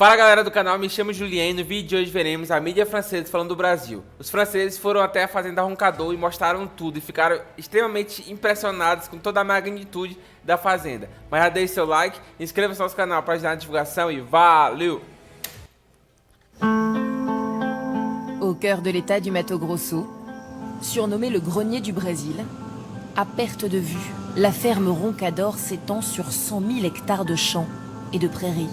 Fala galera do canal, me chamo Julien e no vídeo de hoje veremos a mídia francesa falando do Brasil. Os franceses foram até a fazenda Roncador e mostraram tudo e ficaram extremamente impressionados com toda a magnitude da fazenda. Mas já deixe seu like, inscreva-se no nosso canal para ajudar na divulgação e valeu! Au cœur de l'état du Mato Grosso, surnommé le grenier du Brésil, à perte de vue, la ferme Roncador s'étend sur 100 000 hectares de champs et de prairies.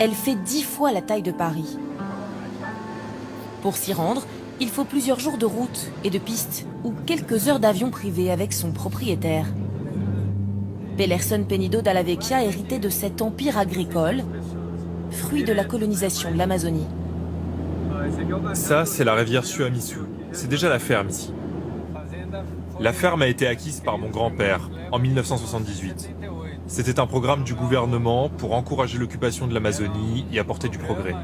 Elle fait 10 fois la taille de Paris. Pour s'y rendre, il faut plusieurs jours de route et de piste ou quelques heures d'avion privé avec son propriétaire. Pelerson Penido Dalla Vecchia héritait de cet empire agricole, fruit de la colonisation de l'Amazonie. Ça, c'est la rivière Suamiçu. C'est déjà la ferme ici. La ferme a été acquise par mon grand-père en 1978. C'était un programme du gouvernement pour encourager l'occupation de l'Amazonie et apporter du progrès.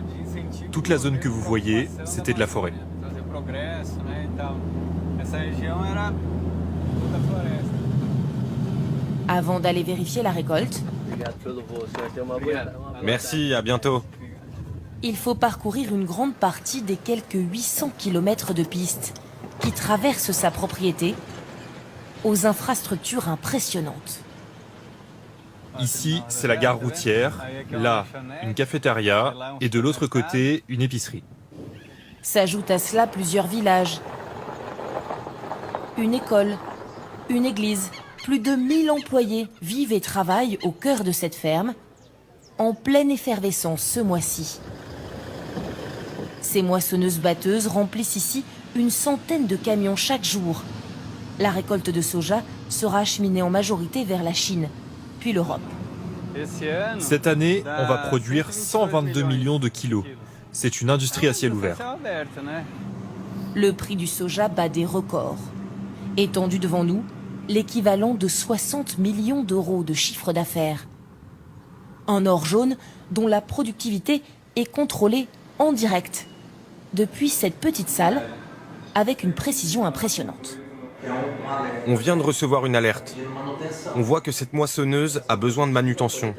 Toute la zone que vous voyez, c'était de la forêt. Avant d'aller vérifier la récolte, Merci, à bientôt. il faut parcourir une grande partie des quelques 800 km de pistes qui traversent sa propriété aux infrastructures impressionnantes. Ici, c'est la gare routière, là, une cafétéria, et de l'autre côté, une épicerie. S'ajoutent à cela plusieurs villages, une école, une église. Plus de 1000 employés vivent et travaillent au cœur de cette ferme, en pleine effervescence ce mois-ci. Ces moissonneuses-batteuses remplissent ici une centaine de camions chaque jour. La récolte de soja sera acheminée en majorité vers la Chine, puis l'Europe. Cette année, on va produire 122 millions de kilos. C'est une industrie à ciel ouvert. Le prix du soja bat des records. Étendu devant nous, l'équivalent de 60 millions d'euros de chiffre d'affaires. Un or jaune dont la productivité est contrôlée en direct, depuis cette petite salle, avec une précision impressionnante. On vient de recevoir une alerte. On voit que cette moissonneuse a besoin de manutention.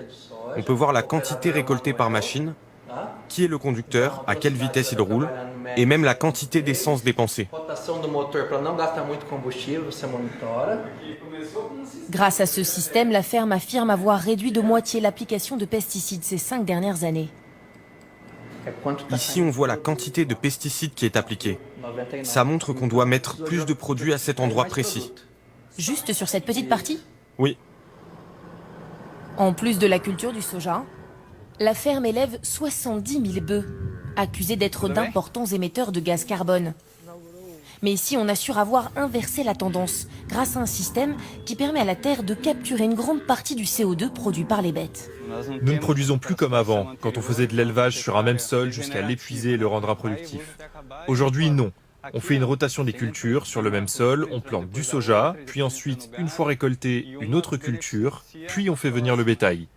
On peut voir la quantité récoltée par machine, qui est le conducteur, à quelle vitesse il roule, et même la quantité d'essence dépensée. Grâce à ce système, la ferme affirme avoir réduit de moitié l'application de pesticides ces 5 dernières années. Ici, on voit la quantité de pesticides qui est appliquée. Ça montre qu'on doit mettre plus de produits à cet endroit précis. Juste sur cette petite partie? Oui, En plus de la culture du soja, la ferme élève 70 000 bœufs, accusés d'être d'importants émetteurs de gaz carbone. Mais ici, on assure avoir inversé la tendance, grâce à un système qui permet à la terre de capturer une grande partie du CO2 produit par les bêtes. Nous ne produisons plus comme avant, quand on faisait de l'élevage sur un même sol jusqu'à l'épuiser et le rendre improductif. Aujourd'hui, non. On fait une rotation des cultures sur le même sol, on plante du soja, puis ensuite, une fois récolté, une autre culture, puis on fait venir le bétail.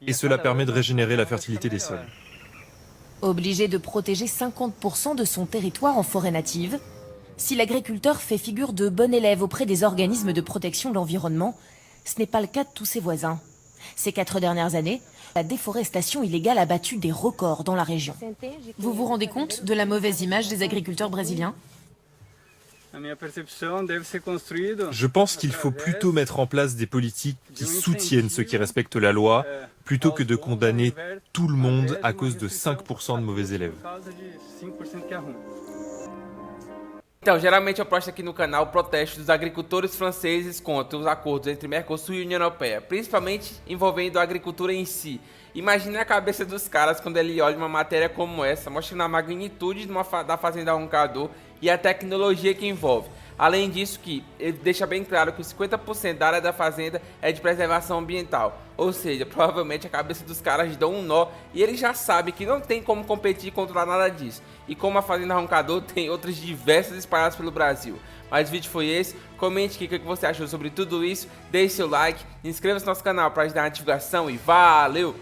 Et cela permet de régénérer la fertilité des sols. Obligé de protéger 50% de son territoire en forêt native, si l'agriculteur fait figure de bon élève auprès des organismes de protection de l'environnement, ce n'est pas le cas de tous ses voisins. Ces 4 dernières années, la déforestation illégale a battu des records dans la région. Vous vous rendez compte de la mauvaise image des agriculteurs brésiliens? Je pense qu'il faut plutôt mettre en place des politiques qui soutiennent ceux qui respectent la loi, plutôt que de condamner tout le monde à cause de 5% de mauvais élèves. Então, geralmente eu posto aqui no canal protestos dos agricultores franceses contra os acordos entre Mercosul e União Europeia, principalmente envolvendo a agricultura em si. Imagine a cabeça dos caras quando ele olha uma matéria como essa, mostrando a magnitude da fazenda Roncador e a tecnologia que envolve. Além disso, que ele deixa bem claro que 50% da área da fazenda é de preservação ambiental. Ou seja, provavelmente a cabeça dos caras dão um nó e eles já sabem que não tem como competir e controlar nada disso. E como a fazenda Roncador tem outras diversas espalhadas pelo Brasil. Mas o vídeo foi esse, comente aqui o que você achou sobre tudo isso, deixe seu like, inscreva-se no nosso canal para ajudar na divulgação e valeu!